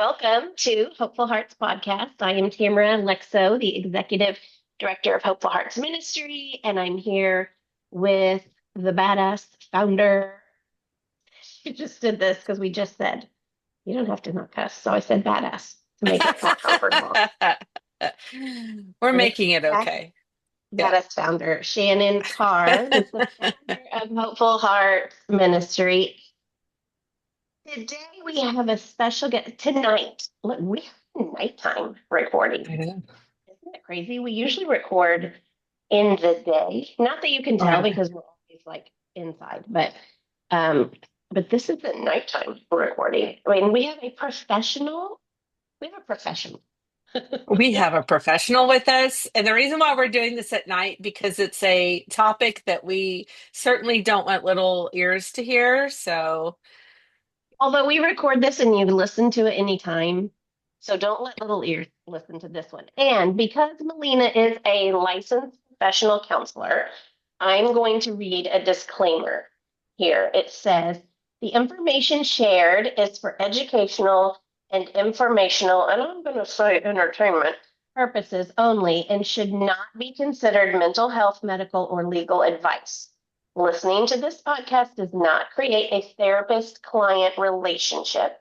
Welcome to Hopeful Hearts Podcast. I am Tamara Lexo, the Executive Director of Hopeful Hearts Ministry, and I'm here with the badass founder. You just did this because we just said you don't have to not cuss, so I said badass to make it more comfortable. We're The making it okay. Yeah. badass founder, Shannon Carr, is the founder of Hopeful Hearts Ministry. Today we have a special guest. Tonight, look, we have nighttime recording. I know. Isn't it crazy? We usually record in the day. Not that you can tell Right. because we're always like inside, um, but this is the nighttime recording. I mean, we have a professional. We have a professional. We have a professional with us. And the reason why we're doing this at night, because it's a topic that we certainly don't want little ears to hear. So, Although we record this and you listen to it anytime, so don't let little ears listen to this one. And because Melina is a licensed professional counselor, I'm going to read a disclaimer here. It says the information shared is for educational and informational, and I'm going to say entertainment purposes only, and should not be considered mental health, medical, or legal advice. Listening to this podcast does not create a therapist client relationship.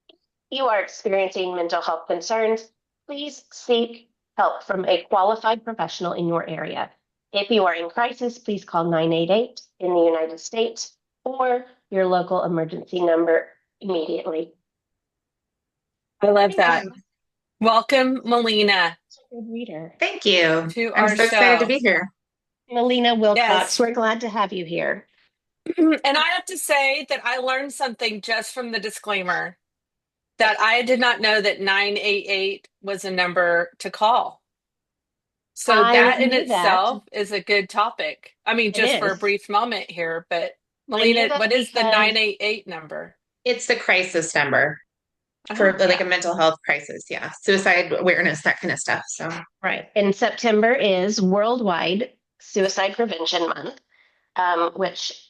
If you are experiencing mental health concerns, please seek help from a qualified professional in your area. If you are in crisis, please call 988 in the United States or your local emergency number immediately. I love Morning, that. Melina. Welcome, Melina, Good reader. Thank you. to I'm our so excited to show. be here. Melina Wilcox, Yes. we're glad to have you here. And I have to say that I learned something just from the disclaimer that I did not know that 988 was a number to call. So I that in knew that. itself is a good topic. I mean, It just for a is. brief moment here, but I knew Melina, that what is the because 988 number? It's the crisis number for Oh, like yeah. a mental health crisis. Yeah. Suicide awareness, that kind of stuff. So, Right. And September is Worldwide Suicide Prevention Month, which,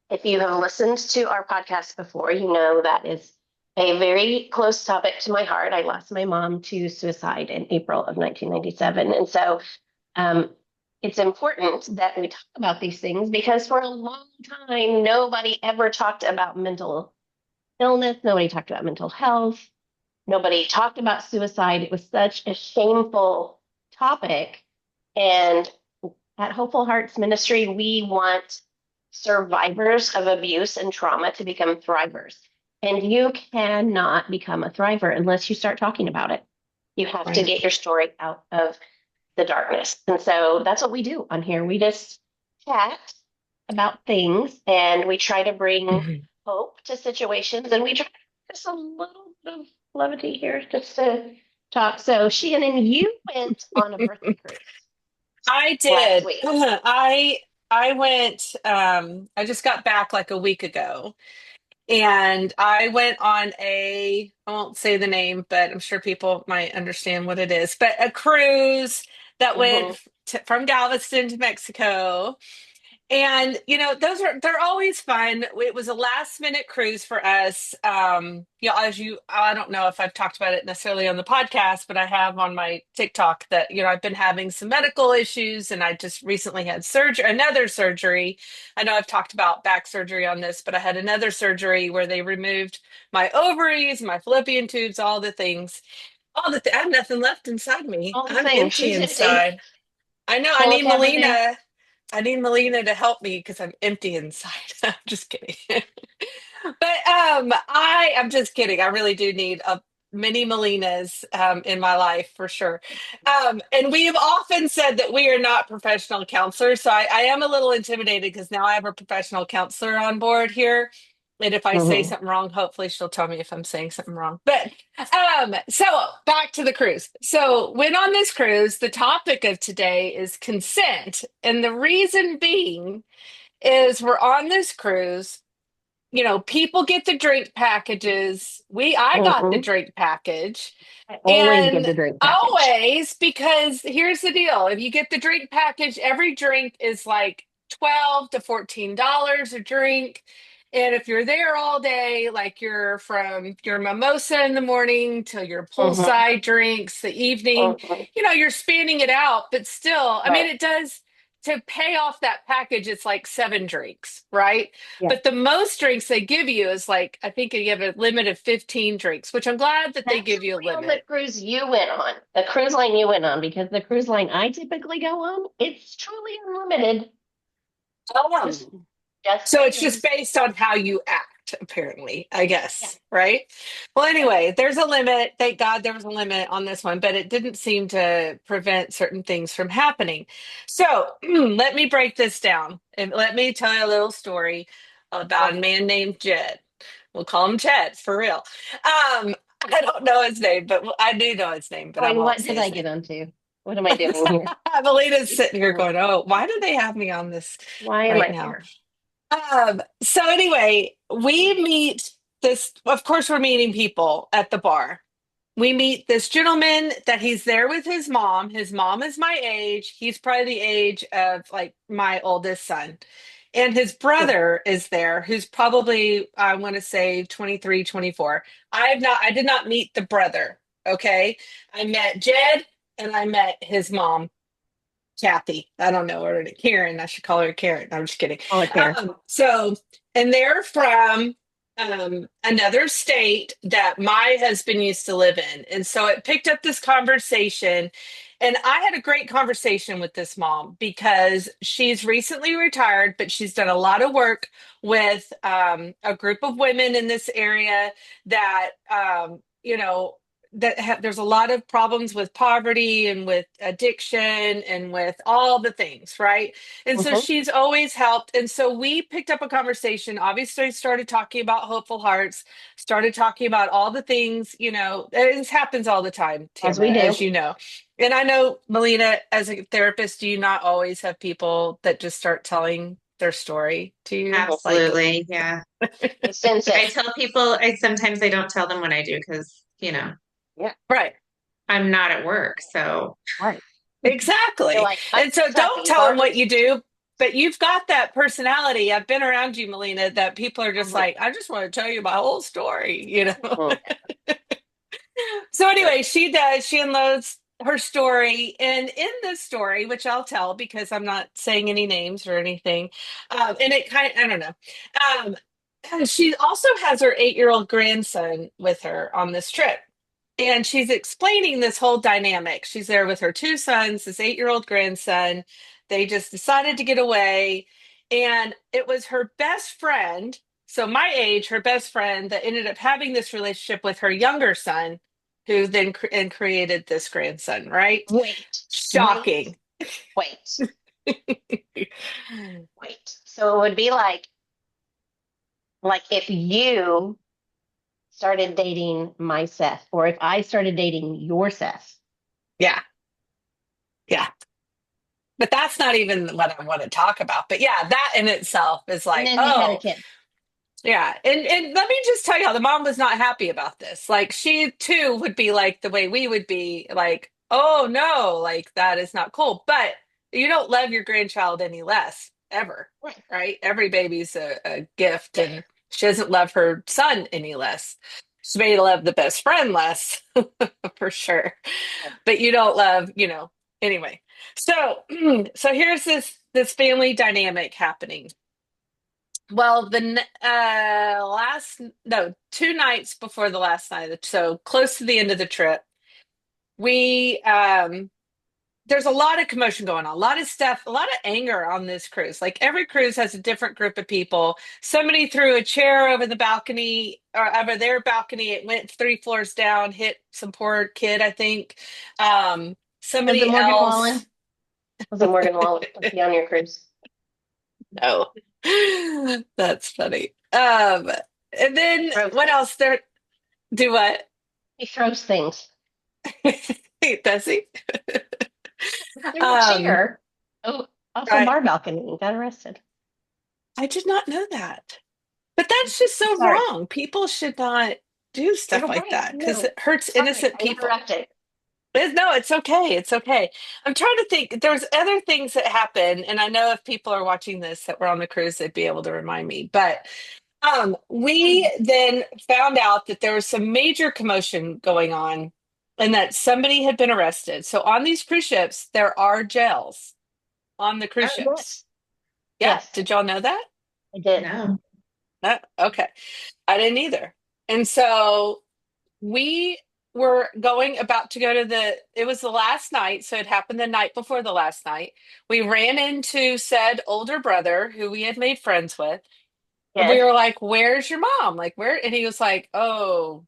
if you have listened to our podcast before, you know that is a very close topic to my heart. I lost my mom to suicide in April of 1997. And so um, it's important that we talk about these things because for a long time, nobody ever talked about mental illness, nobody talked about mental health. Nobody talked about suicide. It was such a shameful topic. And at Hopeful Hearts Ministry, we want survivors of abuse and trauma to become thrivers. And you cannot become a thriver unless you start talking about it. You have to right. get your story out of the darkness. And so that's what we do on here. We just chat about things and we try to bring Mhm. hope to situations and we try just a little bit of levity here just to talk. So Shannon, you went on a birthday cruise I last did. week. I went I just got back like a week ago and I went on I won't say the name, but I'm sure people might understand what it is, but a cruise that went Mm-hmm. from Galveston to Mexico. And they're always fun. It was a last minute cruise for us. I don't know if I've talked about it necessarily on the podcast, but I have on my TikTok that I've been having some medical issues, and I just recently had another surgery. I know I've talked about back surgery on this, but I had another surgery where they removed my ovaries, my fallopian tubes, all the things. I have nothing left inside me. All the I'm things. empty She's empty. inside. I know. I Full of need cabernet. Melina. I need Melina to help me because I'm empty inside. I'm just kidding. But I'm just kidding. I really do need a many Melinas in my life for sure. And we have often said that we are not professional counselors, so I am a little intimidated because now I have a professional counselor on board here. And if I say Mm-hmm. something wrong, hopefully she'll tell me if I'm saying something wrong. But so back to the cruise. So when on this cruise, the topic of today is consent. And the reason being is we're on this cruise, people get the drink packages. I got the Mm-hmm. drink package. I always get And the drink package. always, because here's the deal. If you get the drink package, every drink is like 12 to $14 a drink. And if you're there all day, like you're from your mimosa in the morning till your Mm-hmm. poolside drinks the evening, Mm-hmm. you're spanning it out, but still, I mean, Right. it does to pay off that package, it's like 7 drinks, right? Yeah. But the most drinks they give you is like, I think you have a limit of 15 drinks, which I'm glad that they That's give you a only on the limit. cruise you went on, the cruise line you went on, because the cruise line I typically go on, it's truly unlimited. Just, Oh. just So it's just saying. based on how you act, apparently, I Yeah. guess, right? Well, Yeah. anyway, there's a limit. Thank God there was a limit on this one, but it didn't seem to prevent certain things from happening. So let me break this down and let me tell you a little story about a Okay. man named Jed. We'll call him Ted for real. I don't know his name, but I do know his name, but Oh, I and won't what say did I his get name. onto? What am I doing here? Melina's sitting here going, "Oh, why do they have me on this Why am right I now?" here? So anyway, we meet this, of course, we're meeting people at the bar. We meet this gentleman that he's there with his mom. His mom is my age. He's probably the age of like my oldest son. And his Hmm. brother is there, who's probably, I want to say 23, 24. I did not meet the brother. Okay. I met Jed and I met his mom, Kathy. I don't know her. Karen. I should call her Karen. I'm just kidding. All care. So, and they're from another state that my husband used to live in. And so it picked up this conversation. And I had a great conversation with this mom because she's recently retired, but she's done a lot of work with a group of women in this area that, there's a lot of problems with poverty and with addiction and with all the things, right? And so Mm-hmm. she's always helped. And so we picked up a conversation, obviously started talking about hopeful hearts, started talking about all the things, this happens all the time, As Tamara, we as do. you know. And I know, Melina, as a therapist, do you not always have people that just start telling their story to you? Mhm. Like, Absolutely. Yeah. You sense I it. tell people, sometimes I don't tell them when I do because, Yeah. right. I'm not at work. So Right. You're Exactly. like, I'm And so just don't happy. tell them what Barbara's. you do, but you've got that personality. I've been around you, Melina, that people are just Mhm. like, I just want to tell you my whole story. Mhm. So Sure. anyway, she does. She unloads her story. And in this story, which I'll tell because I'm not saying any names or anything, and it kind of, I don't know. Um, and she also has her 8-year-old grandson with her on this trip. And she's explaining this whole dynamic. She's there with her two sons, this 8-year-old grandson. They just decided to get away. And it was her best friend, so my age, her best friend, that ended up having this relationship with her younger son, who then and created this grandson, right? Wait, wait, Shocking. wait, wait. So it would be like if you started dating my Seth, or if I started dating your Seth. Yeah, yeah. But that's not even what I want to talk about. But yeah, that in itself is And like, then you had a oh, kid. yeah, and let me just tell you, the mom was not happy about this. Like she too would be like the way we would be, like, oh no, like that is not cool. But you don't love your grandchild any less, ever, Right. right? Every baby's a gift, Yeah. and she doesn't love her son any less. She may love the best friend less, for sure. Right. But you don't love, anyway. So so here's this family dynamic happening. Well, last, no, 2 nights before the last night, so close to the end of the trip, we there's a lot of commotion going on, a lot of stuff, a lot of anger on this cruise. Like every cruise has a different group of people. Somebody threw a chair over the balcony or over their balcony. It went 3 floors down, hit some poor kid, I think. Was it Somebody Morgan else, Wallen? Was it Morgan Wallen? Was he on your cruise? no, that's funny. And then Throws what things. else? There, do what? He throws things. Does he? Threw a Um, chair. Oh, off a I bar balcony and got arrested. I did not know that. But that's just I'm so sorry. wrong. People should not do You're stuff like right. that because No. it hurts Sorry. innocent I people. interrupted. No, it's okay. It's okay. I'm trying to think. There's other things that happen, and I know if people are watching this that were on the cruise, they'd be able to remind me. But We then found out that there was some major commotion going on and that somebody had been arrested. So on these cruise ships, there are jails on the cruise ships. Yes. Yeah. Yes, Did y'all know that? I did. No. No? Okay. I didn't either. And so we were about to go to it was the last night. So it happened the night before the last night. We ran into said older brother who we had made friends with. And we Yes. were like, "Where's your mom? Like, where?" And he was like, "Oh,"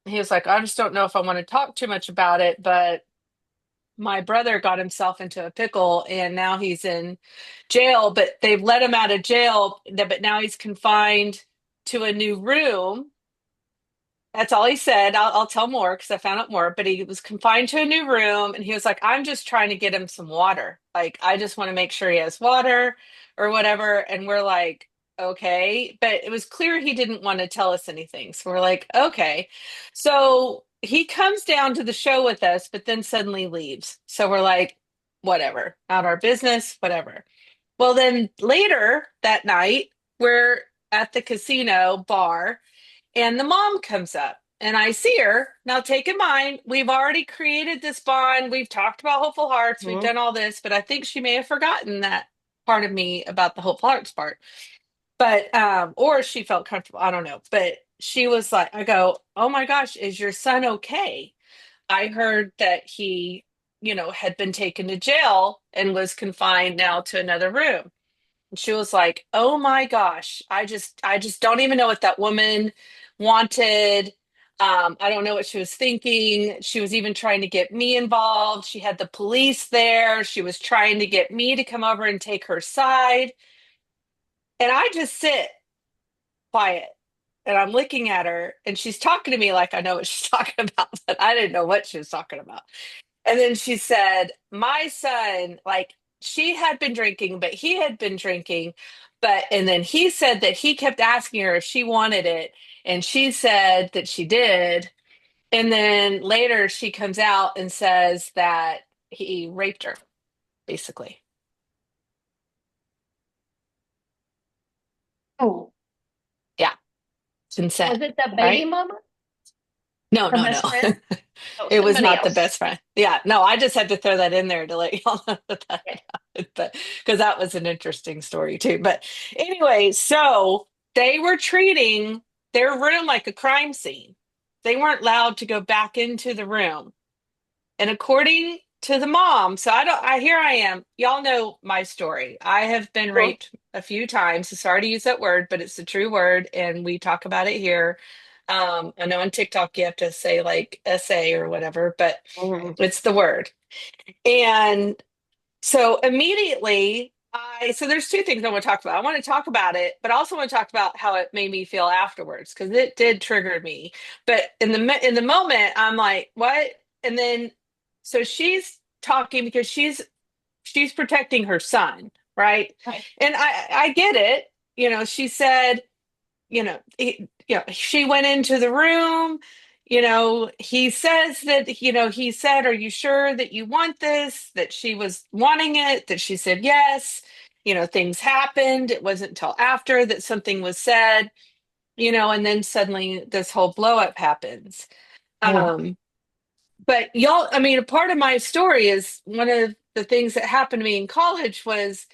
he was like, "I just don't know if I want to talk too much about it, but my brother got himself into a pickle and now he's in jail, but they've let him out of jail, but now he's confined to a new room." That's all he said. I'll tell more because I found out more. But he was confined to a new room, and he was like, "I'm just trying to get him some water. Like, I just want to make sure he has water or whatever." And we're like, "Okay." But it was clear he didn't want to tell us anything. So we're like, "Okay." So he comes down to the show with us, but then suddenly leaves. So we're like, "Whatever, not our business, whatever." Well, then later that night, we're at the casino bar and the mom comes up and I see her. Now, take in mind, we've already created this bond. We've talked about hopeful hearts. We've Mhm. done all this, but I think she may have forgotten that part of me about the hopeful hearts part. But, or she felt comfortable. I don't know. But she was like, I go, "Oh my gosh, is your son okay? I heard that he, had been taken to jail and was confined now to another room." And she was like, "Oh my gosh, I just don't even know what that woman wanted. I don't know what she was thinking. She was even trying to get me involved. She had the police there. She was trying to get me to come over and take her side." And I just sit quiet and I'm looking at her and she's talking to me like I know what she's talking about, but I didn't know what she was talking about. And then she said, "My son, like she had been drinking, but he had been drinking. And then he said that he kept asking her if she wanted it. And she said that she did. And then later she comes out and says that he raped her, basically." Oh, Yeah, it's insane, was it the baby right? mama? No, Her no, best no. friend? Oh, It was somebody not the else. best friend. Yeah, no, I just had to throw that in there to let y'all know that Yeah. but because that was an interesting story too. But anyway, so they were treating their room like a crime scene. They weren't allowed to go back into the room. And according to the mom, so here I am. Y'all know my story. I have been Mhm. raped a few times. Sorry to use that word, but it's the true word, and we talk about it here. I know on TikTok you have to say like SA or whatever, but Mhm. it's the word. And so immediately so there's two things I want to talk about. I want to talk about it, but I also want to talk about how it made me feel afterwards because it did trigger me. But in the moment, I'm like, "What?" And then so she's talking because she's protecting her son, right? Right. And I get it. She said, she went into the room. He says that, he said, "Are you sure that you want this?" That she was wanting it, that she said yes. Things happened. It wasn't until after that something was said, and then suddenly this whole blow up happens. Mhm. Um, but y'all, I mean, a part of my story is one of the things that happened to me in college was,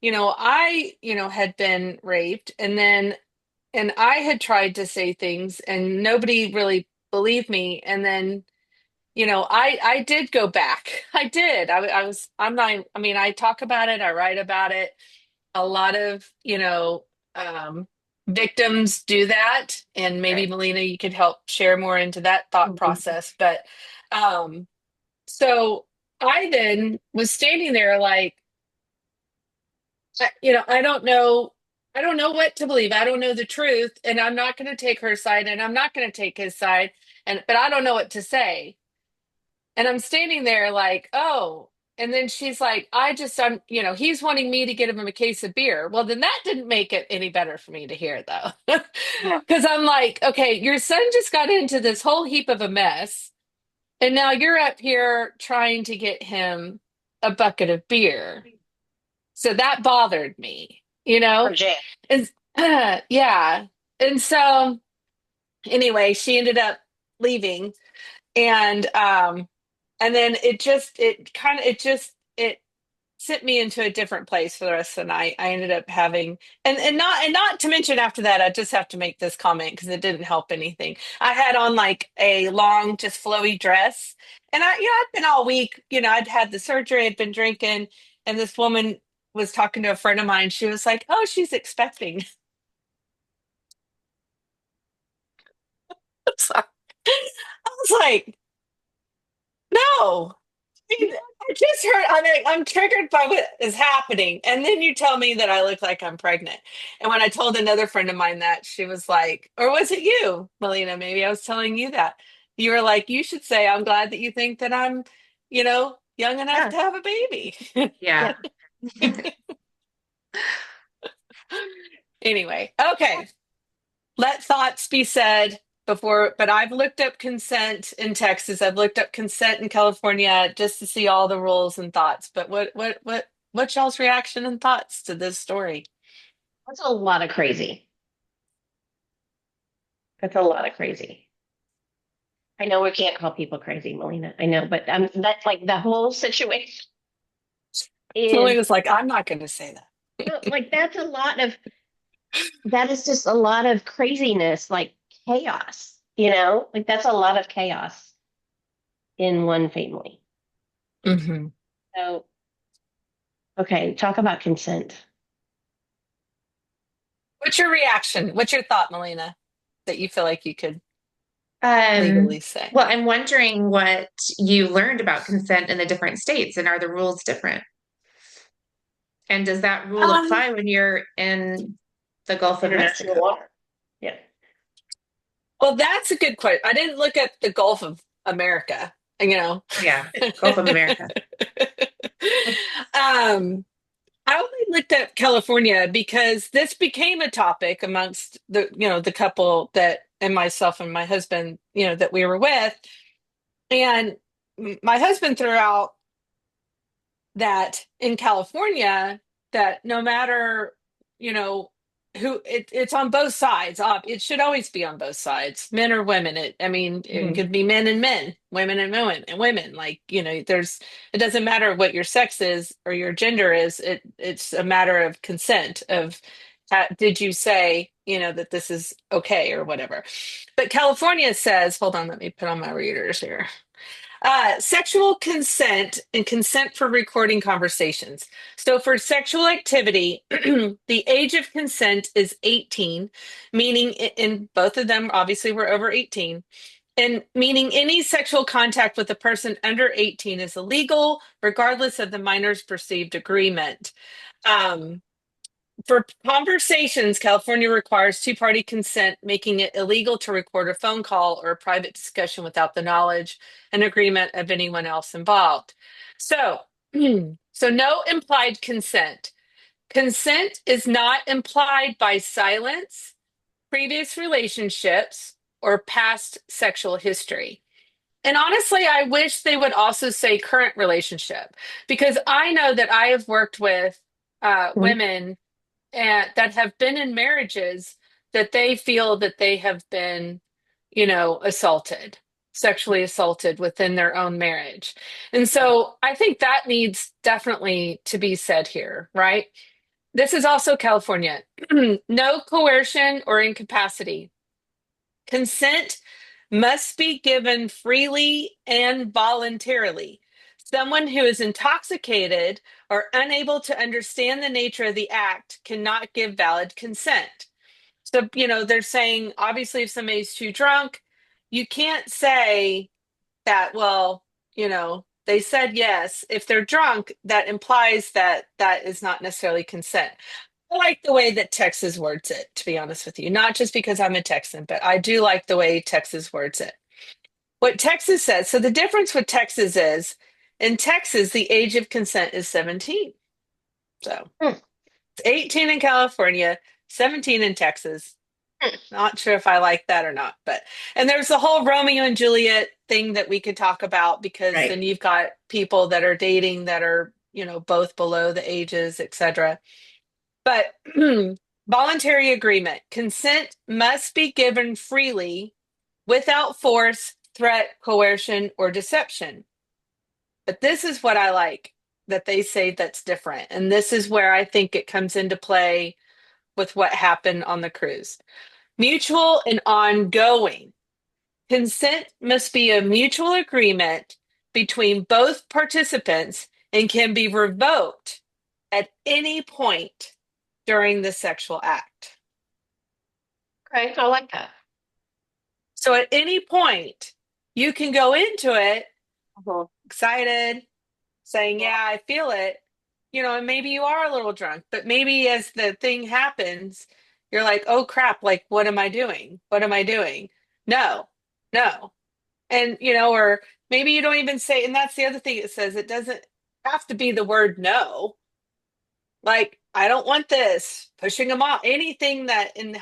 I, had been raped and I had tried to say things and nobody really believed me. And then, I did go back. I did. I'm not, I mean, I talk about it, I write about it. A lot of, um, victims do that. And maybe Right. Melina, you could help share more into that thought Mhm. process. But, um, so I then was standing there like, I don't know. I don't know what to believe. I don't know the truth, and I'm not going to take her side, and I'm not going to take his side, but I don't know what to say. And I'm standing there like, "Oh." And then she's like, he's wanting me to get him a case of beer." Well, then that didn't make it any better for me to hear, though. Yeah. Because I'm like, "Okay, your son just got into this whole heap of a mess, and now you're up here trying to get him a bucket of beer." So that bothered me, Or jail. And yeah. And so anyway, she ended up leaving, and then it sent me into a different place for the rest of the night. I ended up having, and not to mention, after that, I just have to make this comment because it didn't help anything. I had on like a long, just flowy dress, and I'd been all week, I'd had the surgery, I'd been drinking, and this woman was talking to a friend of mine. She was like, "Oh, she's expecting." So I was like, "No." I mean, I just heard. I'm triggered by what is happening, and then you tell me that I look like I'm pregnant. And when I told another friend of mine that, she was like, "Or was it you, Melina? Maybe I was telling you that." You were like, "You should say I'm glad that you think that I'm, young enough Yeah. to have a baby." Yeah. Anyway, okay. Let thoughts be said before, but I've looked up consent in Texas. I've looked up consent in California just to see all the rules and thoughts. But what's y'all's reaction and thoughts to this story? That's a lot of crazy. That's a lot of crazy. I know we can't call people crazy, Melina. I know, but that's like the whole situation is Melina's like, I'm not going to say no, that. like that is just a lot of craziness, like chaos, Like that's a lot of chaos in one family. Hmm. So, okay, talk about consent. What's your reaction? What's your thought, Melina, that you feel like you could legally Um, say? well, I'm wondering what you learned about consent in the different states, and are the rules different? And does that rule Um, apply when you're in the Gulf of International Mexico? water. Yeah. well, that's a good question. I didn't look at the Gulf of America, you know. Oh, yeah, Gulf of America. um, I only looked at California because this became a topic amongst the couple that and myself and my husband, that we were with. And my husband threw out that in California, that no matter, you know, it's on both sides. It should always be on both sides, men or women. I mean, it Mhm. could be men and men, women and women, and women. Like, it doesn't matter what your sex is or your gender is. It's a matter of consent of, did you say, that this is okay or whatever. But California says, hold on, let me put on my readers here. Sexual consent and consent for recording conversations. So, for sexual activity, the age of consent is 18, meaning in both of them, obviously, we're over 18, and meaning any sexual contact with a person under 18 is illegal, regardless of the minor's perceived agreement. Um, for conversations, California requires two-party consent, making it illegal to record a phone call or a private discussion without the knowledge and agreement of anyone else involved. So, so no implied consent. Consent is not implied by silence, previous relationships, or past sexual history. And honestly, I wish they would also say current relationship, because I know that I have worked with Mhm. women that have been in marriages that they feel that they have been, assaulted, sexually assaulted within their own marriage. And so I think that needs definitely to be said here, right? This is also California. No coercion or incapacity. Consent must be given freely and voluntarily. Someone who is intoxicated or unable to understand the nature of the act cannot give valid consent. So, they're saying obviously if somebody's too drunk, you can't say that, well, they said yes. If they're drunk, that implies that that is not necessarily consent. I like the way that Texas words it, to be honest with you. Not just because I'm a Texan, but I do like the way Texas words it. What Texas says, so the difference with Texas is in Texas, the age of consent is 17. So Hmm. it's 18 in California, 17 in Texas. Not sure if I like that or not, and there's the whole Romeo and Juliet thing that we could talk about, because Right. then you've got people that are dating that are, both below the ages, etc. But Voluntary agreement. Consent must be given freely without force, threat, coercion, or deception. But this is what I like that they say that's different. And this is where I think it comes into play with what happened on the cruise. Mutual and ongoing. Consent must be a mutual agreement between both participants and can be revoked at any point during the sexual act. Okay, I like that. So at any point, you can go into it Mhm. excited, saying, yeah, I feel it, and maybe you are a little drunk, but maybe as the thing happens, you're like, oh crap, like, what am I doing? What am I doing? No, no. And, or maybe you don't even say, and that's the other thing it says, it doesn't have to be the word no. Like, I don't want this, pushing them off, anything that, and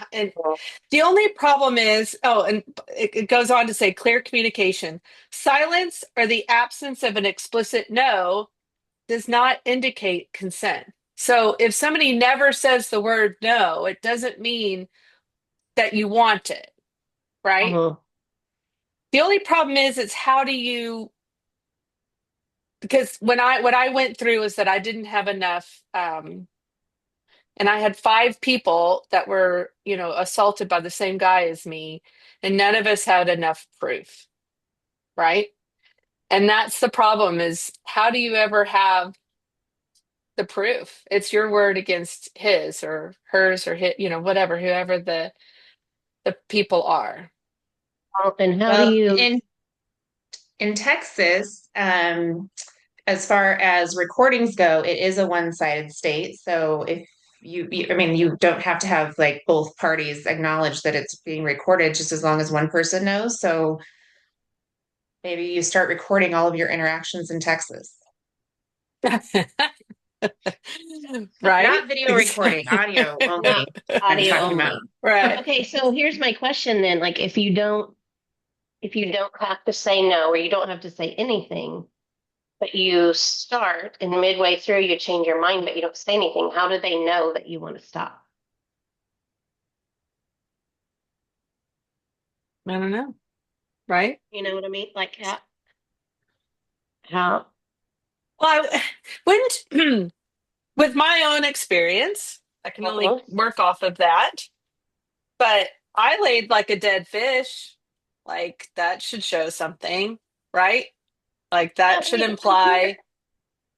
the only problem is, and it goes on to say clear communication. Silence or the absence of an explicit no does not indicate consent. So if somebody never says the word no, it doesn't mean that you want it, right? Mhm. The only problem is it's how do you, because what I went through is that I didn't have enough and I had 5 people that were, assaulted by the same guy as me, and none of us had enough proof, right? And that's the problem is how do you ever have the proof? It's your word against his or hers or his, whatever, whoever the people are. And how do Well, you? in Texas, as far as recordings go, it is a one-sided state. So if I mean, you don't have to have like both parties acknowledge that it's being recorded, just as long as one person knows. So maybe you start recording all of your interactions in Texas. Right? Not video recording, audio Not only. I'm audio talking about. only. Right. Okay, so here's my question then. Like if you don't have to say no or you don't have to say anything, but you start and midway through you change your mind, but you don't say anything, how do they know that you want to stop? I don't know. Right? You know what I mean? Like how Well, I wouldn't, with my own experience, I can only uh-huh. work off of that. But I laid like a dead fish. Like that should show something, right? Like Yeah, that I should mean, imply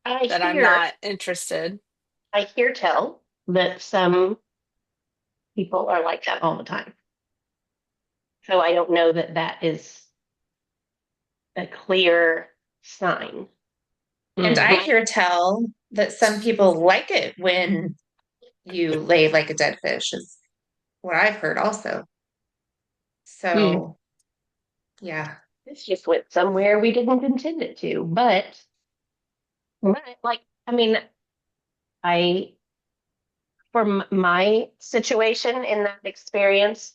I that I'm hear not interested. I hear tell that some people are like that all the time. So I don't know that that is a clear sign. And Mm. I hear tell that some people like it when you lay like a dead fish, is what I've heard also. Mm. So, yeah. This just went somewhere we didn't intend it to, but like I mean, I for my situation in that experience,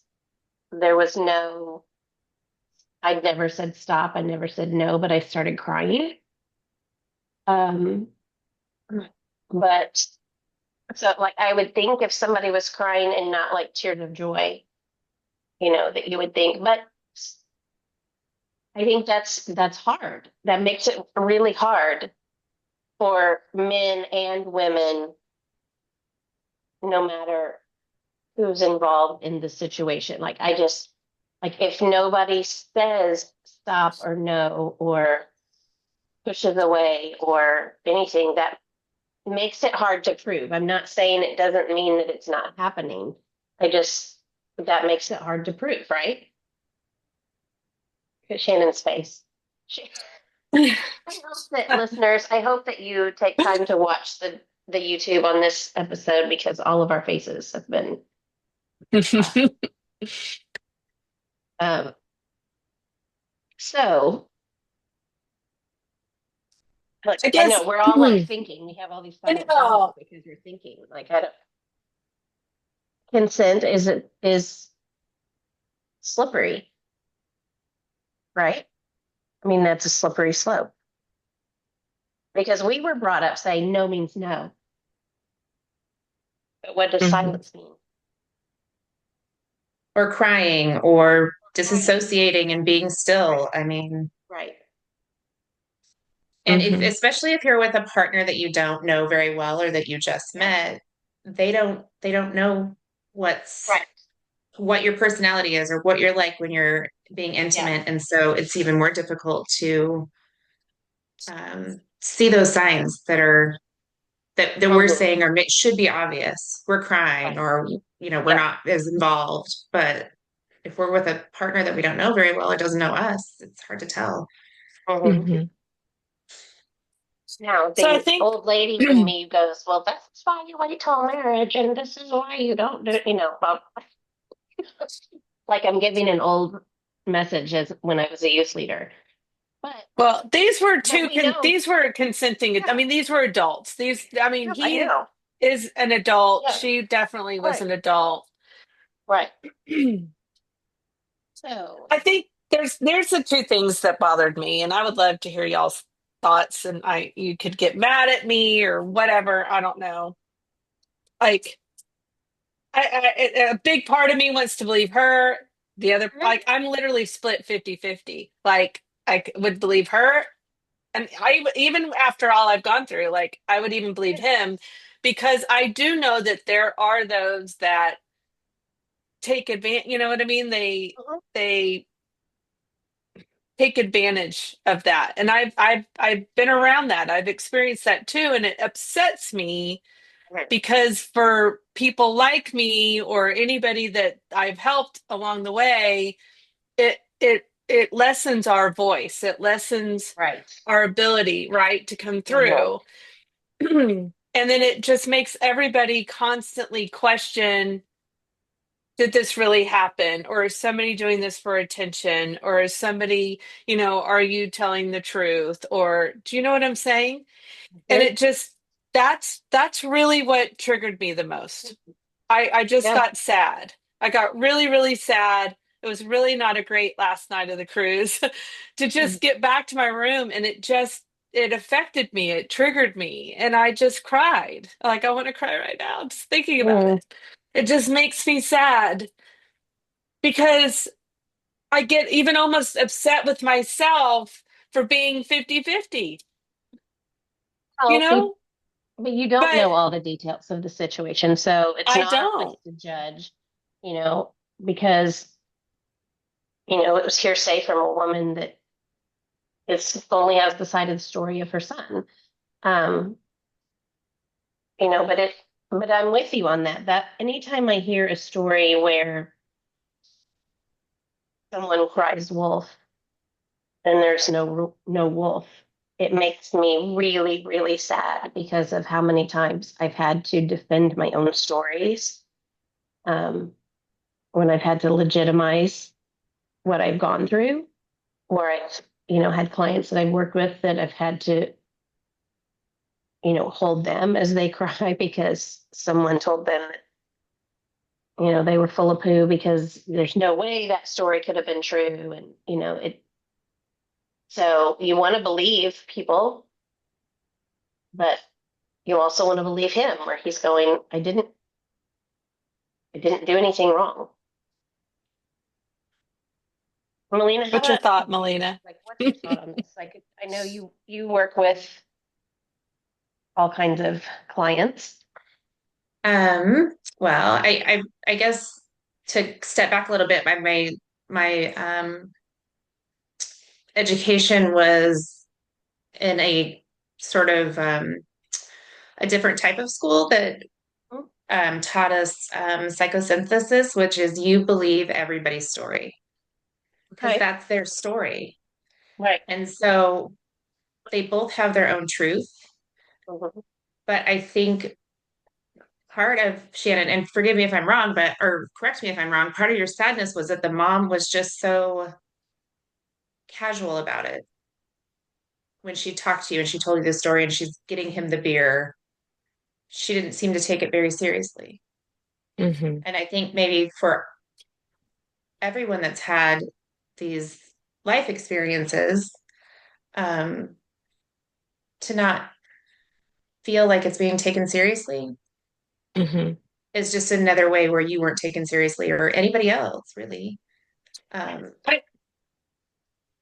there was no. I never said stop. I never said no, but I started crying. Um, but so like I would think if somebody was crying and not like tears of joy, that you would think, but I think that's hard. That makes it really hard for men and women, no matter who's involved in the situation. Like I just like if nobody says stop or no or pushes away or anything, that makes it hard to prove. I'm not saying it doesn't mean that it's not happening. I just that makes it hard to prove, right? Shannon's face. I hope that listeners, I hope that you take time to watch the YouTube on this episode because all of our faces have been. Um, so, like, I I guess know we're all like thinking. We have all these I silent pauses know. because you're thinking. Like, I don't, consent is slippery, right? I mean, that's a slippery slope because we were brought up saying no means no. But what does Mhm. silence mean? or crying or Right. disassociating and being still. I mean, Right. and if Hmm. especially if you're with a partner that you don't know very well or that you just Yeah. met, they don't know what's Right. what your personality is or what you're like when you're being Yeah. intimate. And so it's even more difficult to see those signs that we're Hmm. saying should be obvious. We're crying Right. or, we're Yeah. not as involved. But if we're with a partner that we don't know very well or doesn't know us, it's hard to tell. Hmm. Hmm. Now, So I the think, old lady in me goes, well, that's why you wait till marriage, and this is why you don't do, well, like I'm giving an old message as when I was a youth leader. But well, but we know, these were consenting. I yeah, mean, these were adults. I mean, yeah, I he know. is an adult. Yeah, She definitely was right, an adult. right. I So, think there's the two things that bothered me, and I would love to hear y'all's thoughts. And you could get mad at me or whatever. I don't know. Like, a big part of me wants to believe her. The other, mhm, like, I'm literally split 50-50. Like, would believe her, and even after all I've gone through, like, I would even believe yeah, him, because I do know that there are those that take advantage. You know what I mean? mhm, They take advantage of that, and I've been around that. I've experienced that too, and it upsets me, right, because for people like me or anybody that I've helped along the way, it lessens our voice. It lessens right. our ability, right, to come Mhm, through. And then it just makes everybody constantly question, did this really happen? Or is somebody doing this for attention? Or is somebody, are you telling the truth? Or do you know what I'm saying? And mhm, it just, that's really what triggered me the most. I just yeah. got sad. I got really, really sad. It was really not a great last night of the cruise to Mhm, just get back to my room, and it affected me. It triggered me, and I just cried. Like, I want to cry right now just thinking about mhm. it. It just makes me sad, because I get even almost upset with myself for being 50-50, you Well, know? but you don't But know all the details of the situation, so it's I not our place don't. to judge, you know, because it was hearsay from a woman that is only has the side of the story of her son. Um, but I'm with you on that. That anytime I hear a story where someone cries wolf and there's no wolf, it makes me really, really sad because of how many times I've had to defend my own stories. When I've had to legitimize what I've gone through, or I've, had clients that I've worked with that I've had to, hold them as they cry because someone told them that, they were full of poo because there's no way that story could have been true. And, so you want to believe people, but you also want to believe him where he's going, I didn't do anything wrong. Melina, how What's your about, thought, Melina? like, what's your thought on this? Like, I know you work with all kinds of clients. Well, I guess to step back a little bit, my education was in a sort of a different type of school that Mhm. taught us psychosynthesis, which is you believe everybody's story because Okay. that's their story. Right. And so they both have their own truth. Mhm. But I think part of Shannon, and forgive me if I'm wrong, or correct me if I'm wrong, part of your sadness was that the mom was just so casual about it when she talked to you and she told you the story and she's getting him the beer. She didn't seem to take it very seriously. Hmm. And I think maybe for everyone that's had these life experiences, um, to not feel like it's being taken seriously. Hmm. is just another way where you weren't taken seriously or anybody else, really. I, I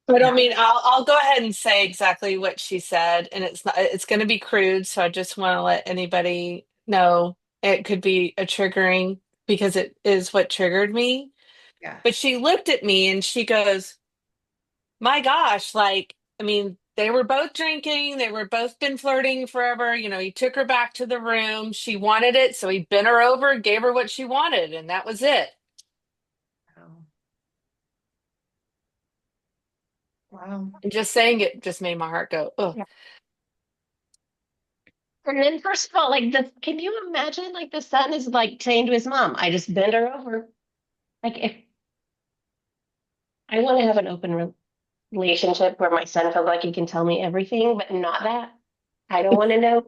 don't Yeah. mean I'll go ahead and say exactly what she said, and it's going to be crude, so I just want to let anybody know it could be a triggering because it is what triggered me. Yeah. But she looked at me and she goes, "My gosh, like I mean, they were both drinking, they were both been flirting forever. He took her back to the room. She wanted it, so he bent her over, gave her what she wanted, and that was it." Oh, wow. And just saying it just made my heart go, "Oh, Yeah. And then first of all, like can you imagine like the son is like saying to his mom, I just bend her over. Like if I want to have an open relationship where my son feels like he can tell me everything, but not that. I don't want to know.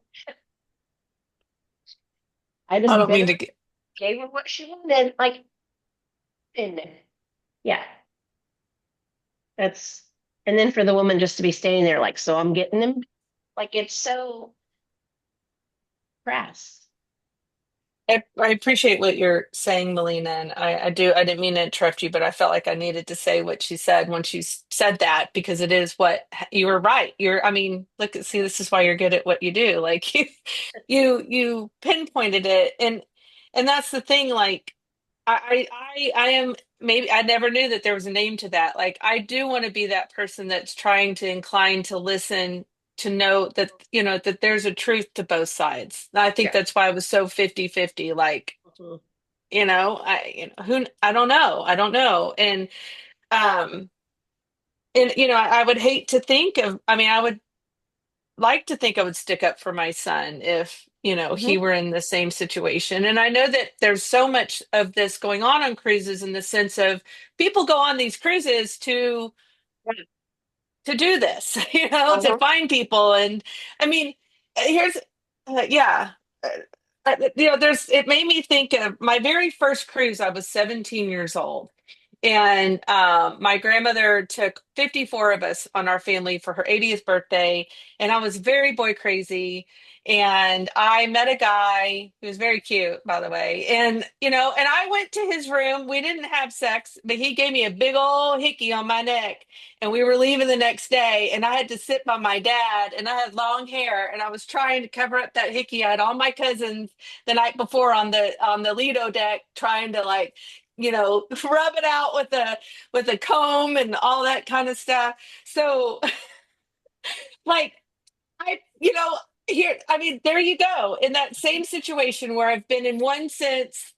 I I just don't bent mean her, to get." gave her what she wanted. Like, and yeah, that's, and then for the woman just to be staying there, like, so I'm getting them, like, it's so crass. I appreciate what you're saying, Melina, and I do. I didn't mean to interrupt you, but I felt like I needed to say what she said when she said that because it is what you were right. I mean, look, see, this is why you're good at what you do. Like you pinpointed it, and that's the thing. Like, I am maybe I never knew that there was a name to that. Like, I do want to be that person that's trying to incline to listen to know that that there's a truth to both sides. I think Yeah. that's why I was so 50-50. Like, Mhm. I don't know. Um and I would hate to think of, I mean, I would like to think I would stick up for my son if he Mhm. were in the same situation. And I know that there's so much of this going on cruises in the sense of people go on these cruises to do this, to Mhm. find people. And I mean, here's, yeah, there's, it made me think of my very first cruise. I was 17 years old. And my grandmother took 54 of us on our family for her 80th birthday. And I was very boy crazy. And I met a guy who was very cute, by the way. And I went to his room. We didn't have sex, but he gave me a big old hickey on my neck. And we were leaving the next day. And I had to sit by my dad. And I had long hair. And I was trying to cover up that hickey. I had all my cousins the night before on the Lido deck trying to like rub it out with a comb and all that kind of stuff. So like here, I mean, there you go. In that same situation where I've been in one sense,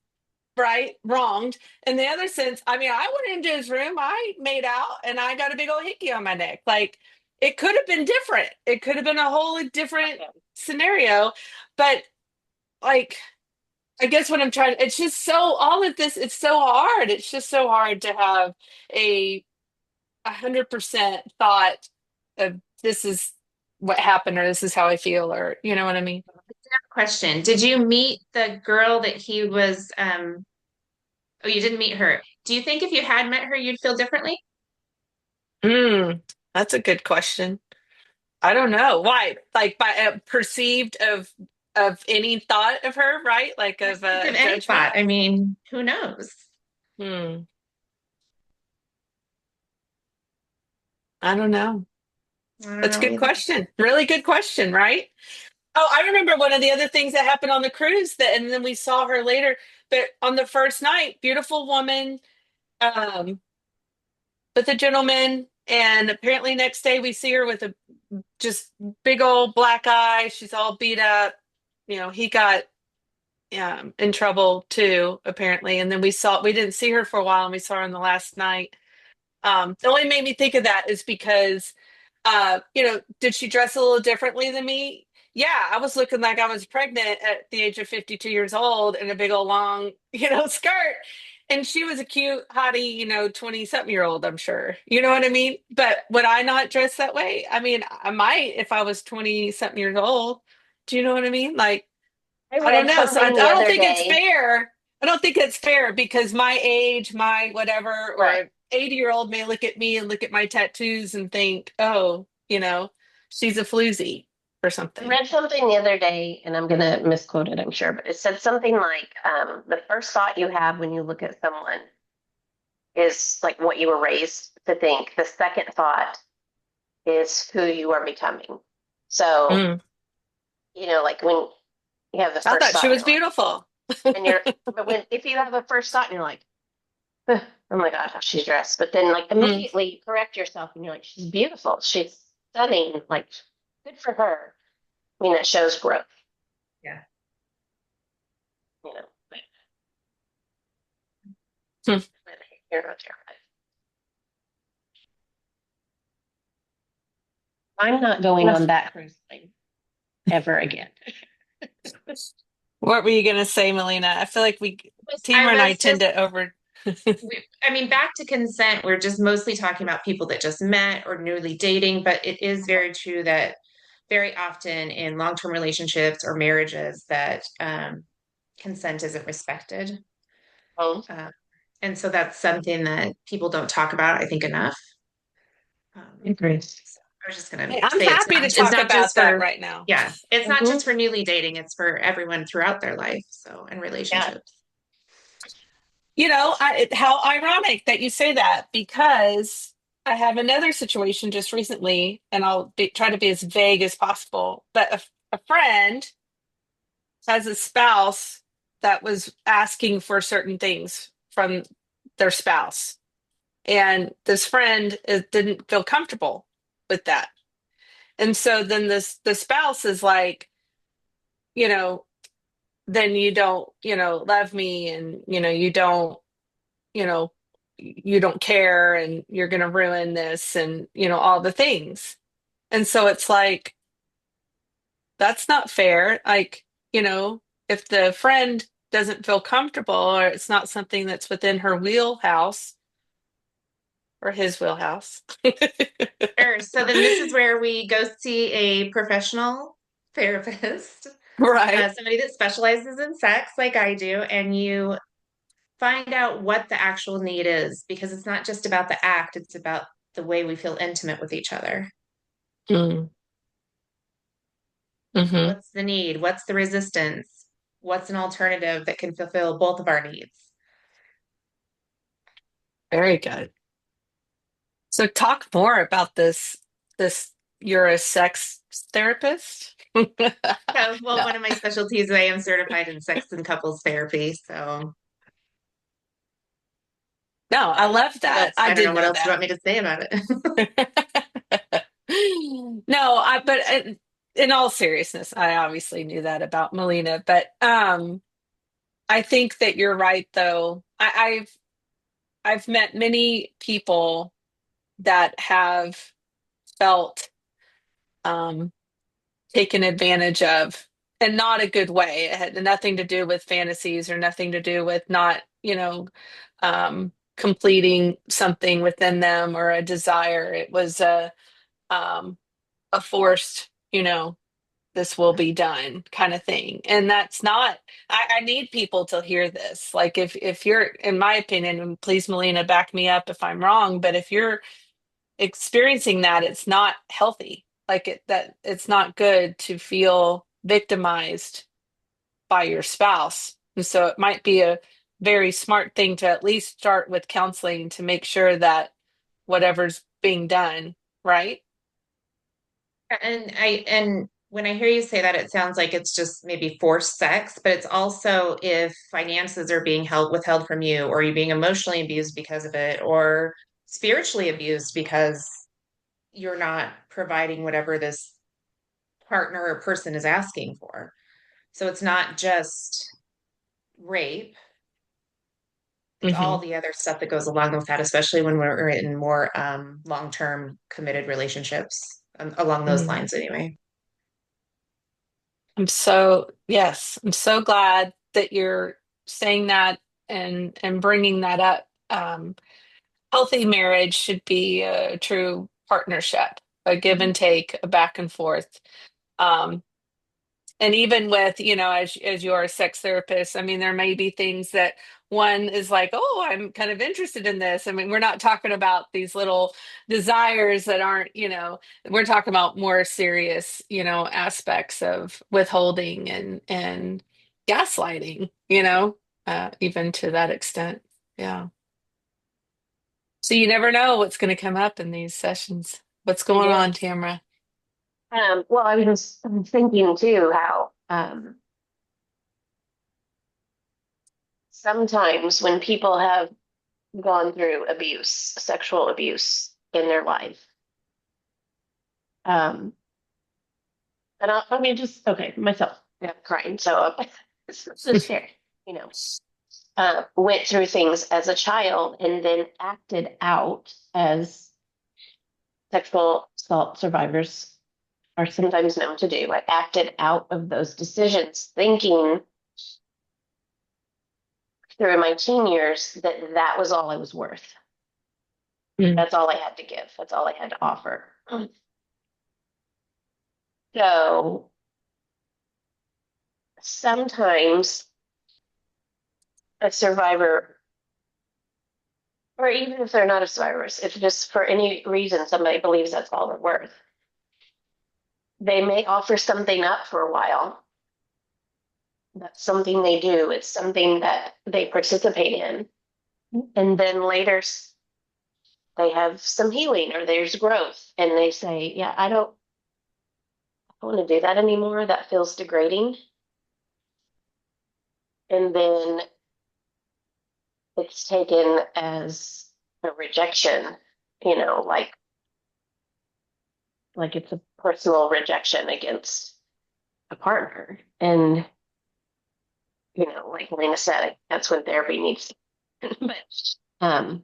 right, wronged, in the other sense, I mean, I went into his room, I made out, and I got a big old hickey on my neck. Like it could have been different. It could have been a wholly different scenario, but like I guess what I'm trying, it's just so all of this, it's so hard. It's just so hard to have a 100% thought of this is what happened or this is how I feel or you know what I mean? Question. Did you meet the girl that he was, oh, you didn't meet her. Do you think if you had met her, you'd feel differently? Hmm, that's a good question. I don't know. Why? Like by perceived of any thought of her, right? Like of Perceived of any judgment? thought. I mean, who knows? Hmm, I don't know. I don't That's a know good either. question. Really good question, right? Oh, I remember one of the other things that happened on the cruise that, and then we saw her later. But on the first night, beautiful woman, um, with a gentleman, and apparently next day we see her with a just big old black eye. She's all beat up. He got in trouble too, apparently. And then we didn't see her for a while, and we saw her on the last night. The only made me think of that is because, did she dress a little differently than me? Yeah, I was looking like I was pregnant at the age of 52 years old in a big old long, skirt. And she was a cute, hottie, 20 something year old, I'm sure. You know what I mean? But would I not dress that way? I mean, I might if I was 20 something years old. Do you know what I mean? Like, I I don't read know. So I something the don't other think it's day. fair. I don't think it's fair because my age, my whatever, or Right. an 80-year-old may look at me and look at my tattoos and think, oh, she's a floozy. or I something. read something the other day, and I'm going to misquote it, I'm sure, but it said something like the first thought you have when you look at someone is like what you were raised to think. The second thought is who you are becoming. So, Mm. like when you have the I first thought she thought, was you're like, beautiful. and but if you have a first thought and you're like, oh my God, how she's dressed. But then, like, Mm. immediately you correct yourself and you're like, she's beautiful. She's stunning. Like, good for her. I mean, that shows growth, Yeah. you know. But, Hmm. you're not terrified. I'm not going Yeah. on that cruise line ever again. What were you gonna say, Melina? I feel like I Tamara and I was tend just, to over. I mean, back to consent, we're just mostly talking about people that just met or newly dating, but it is very true that very often in long-term relationships or marriages that consent isn't respected. Oh, Uh, and so that's something that people don't talk about, I think, enough. I Um, agree. so I was just gonna Hey, I'm say happy to it's talk not just about that for right now. yeah, it's not Hmm. just for newly dating, it's for everyone throughout their life, so and Yeah. relationships. How ironic that you say that because I have another situation just recently, and try to be as vague as possible. But a friend has a spouse that was asking for certain things from their spouse, and this friend didn't feel comfortable with that, and so then the spouse is like, you know, then you don't, love me, and you know, you don't care and you're going to ruin this and, all the things. And so it's like, that's not fair. Like, if the friend doesn't feel comfortable or it's not something that's within her wheelhouse or his wheelhouse. Sure. So then this is where we go see a professional therapist, Right. somebody that specializes in sex like I do, and you find out what the actual need is because it's not just about the act, it's about the way we feel intimate with each other. Mm. Hmm. What's the need? What's the resistance? What's an alternative that can fulfill both of our needs? Very good. So talk more about this you're a sex therapist? So, well, No. one of my specialties, I am certified in sex and couples therapy. So, No, I love what that. else? I I don't know did what know else you that. want me to say about it. No, but in all seriousness, I obviously knew that about Melina, but I think that you're right though. I've met many people that have felt um taken advantage of, and not a good way. It had nothing to do with fantasies or nothing to do with not, completing something within them or a desire. It was um a forced, this will be done kind of thing. And that's not, I need people to hear this. Like if you're, in my opinion, and please Melina, back me up if I'm wrong, but if you're experiencing that, it's not healthy. Like that it's not good to feel victimized by your spouse. And so it might be a very smart thing to at least start with counseling to make sure that whatever's being done, right? And when I hear you say that, it sounds like it's just maybe forced sex, but it's also if finances are being withheld from you, or you're being emotionally abused because of it, or spiritually abused because you're not providing whatever this partner or person is asking for. So it's not just rape, it's all Hmm. the other stuff that goes along with that, especially when we're in more long-term committed relationships along those Mm. lines anyway. Yes, I'm so glad that you're saying that and bringing that up. Healthy marriage should be a true partnership, a give Mhm. and take, a back and forth. Um, And even with, as you're a sex therapist, I mean, there may be things that one is like, oh, I'm kind of interested in this. I mean, we're not talking about these little desires that aren't, we're talking about more serious, aspects of withholding and gaslighting, even to that extent. Yeah. So you never know what's going to come up in these sessions. What's going Yeah. on, Tamara? Well, I was thinking too how sometimes when people have gone through abuse, sexual abuse in their life, um, and I mean, just okay, myself, yeah, crying, so just share, you know, went through things as a child and then acted out as sexual assault survivors are sometimes known to do. I acted out of those decisions, thinking through my teen years that that was all I was worth. Mm. That's all I had to give. That's all I had to offer. So sometimes a survivor, or even if they're not a survivor, if just for any reason somebody believes that's all they're worth, they may offer something up for a while. That's something they do. It's something that they participate in. And then later they have some healing or there's growth and they say, yeah, I don't want to do that anymore. That feels degrading. And then it's taken as a rejection, like it's a personal rejection against a partner. And, like Lena said, that's when therapy needs to, but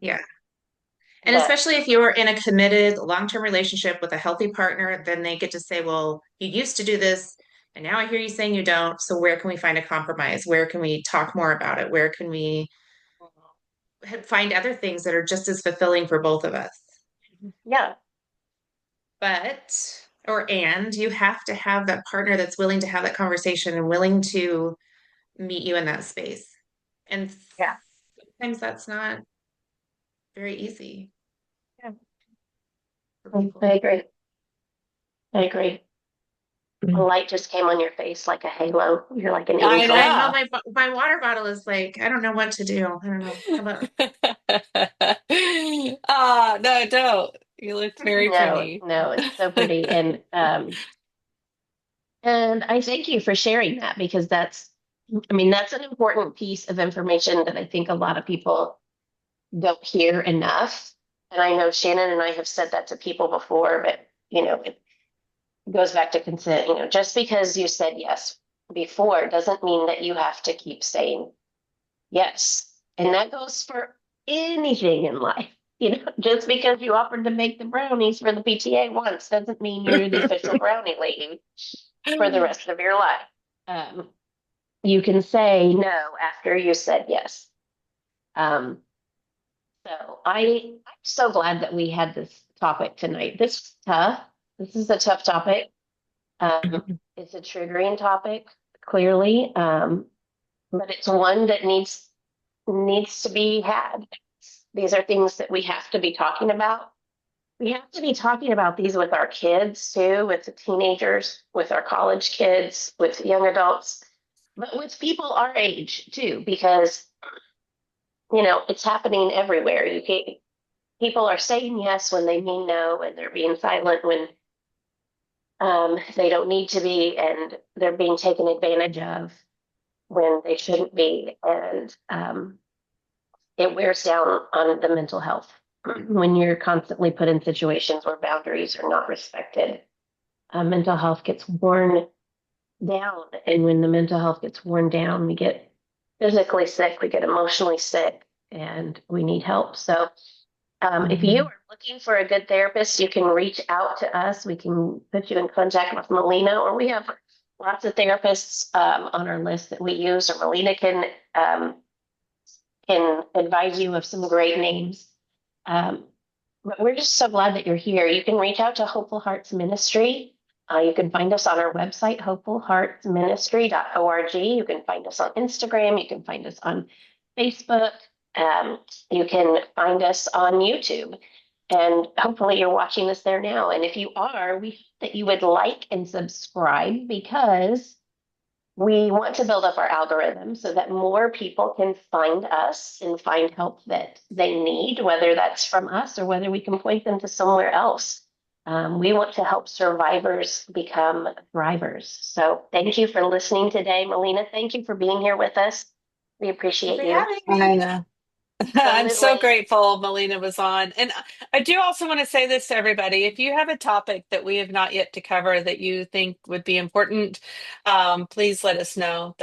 Yeah. And that, especially if you're in a committed long-term relationship with a healthy partner, then they get to say, well, you used to do this, and now I hear you saying you don't. So where can we find a compromise? Where can we talk more about it? Where can we find other things that are just as fulfilling for both of us? yeah, And you have to have that partner that's willing to have that conversation and willing to meet you in that space. And yeah, sometimes that's not very easy yeah. for I people. agree. I agree. A Mm. light just came on your face like a halo. You're like an I angel. I know know. my water bottle is like, I don't know what to do. I don't know. How about Ah, no, don't. You look very No, pretty. no, it's so pretty. And I thank you for sharing that because I mean, that's an important piece of information that I think a lot of people don't hear enough. And I know Shannon and I have said that to people before, but it goes back to consent. Just because you said yes before doesn't mean that you have to keep saying yes. And that goes for anything in life. Just because you offered to make the brownies for the PTA once doesn't mean you're the official brownie lady for the rest of your life. Um, you can say no after you said yes. Um, I'm so glad that we had this topic tonight. This is tough. This is a tough topic. It's a triggering topic, clearly, but it's one that needs to be had. These are things that we have to be talking about. We have to be talking about these with our kids too, with the teenagers, with our college kids, with young adults, but with people our age too, because it's happening everywhere. People are saying yes when they mean no, and they're being silent when they don't need to be, and they're being taken advantage of when they shouldn't be, and it wears down on the mental health when you're constantly put in situations where boundaries are not respected. Mental health gets worn down, and when the mental health gets worn down, we get physically sick, we get emotionally sick, and we need help. So if you are looking for a good therapist, you can reach out to us. We can put you in contact with Melina, or we have lots of therapists on our list that we use, or Melina can advise you of some great names. Um, but we're just so glad that you're here. You can reach out to Hopeful Hearts Ministry You can find us on our website, hopefulheartsministry.org. You can find us on Instagram. You can find us on Facebook. You can find us on YouTube. And hopefully you're watching this there now. And if you are, we hope that you would like and subscribe, because we want to build up our algorithm so that more people can find us and find help that they need, whether that's from us or whether we can point them to somewhere else. We want to help survivors become thrivers. So thank you for listening today. Melina, thank you for being here with us. We Thank appreciate you for you. having I me. know. I'm so Absolutely. grateful Melina was on. And I do also want to say this to everybody. If you have a topic that we have not yet to cover that you think would be important, please let us know.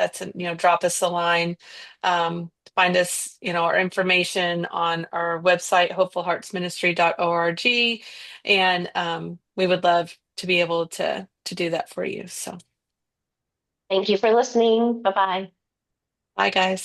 Drop us a line. Find us, our information on our website, hopefulheartsministry.org. And we would love to be able to do that for you. So Thank you for listening. Bye bye. bye, guys.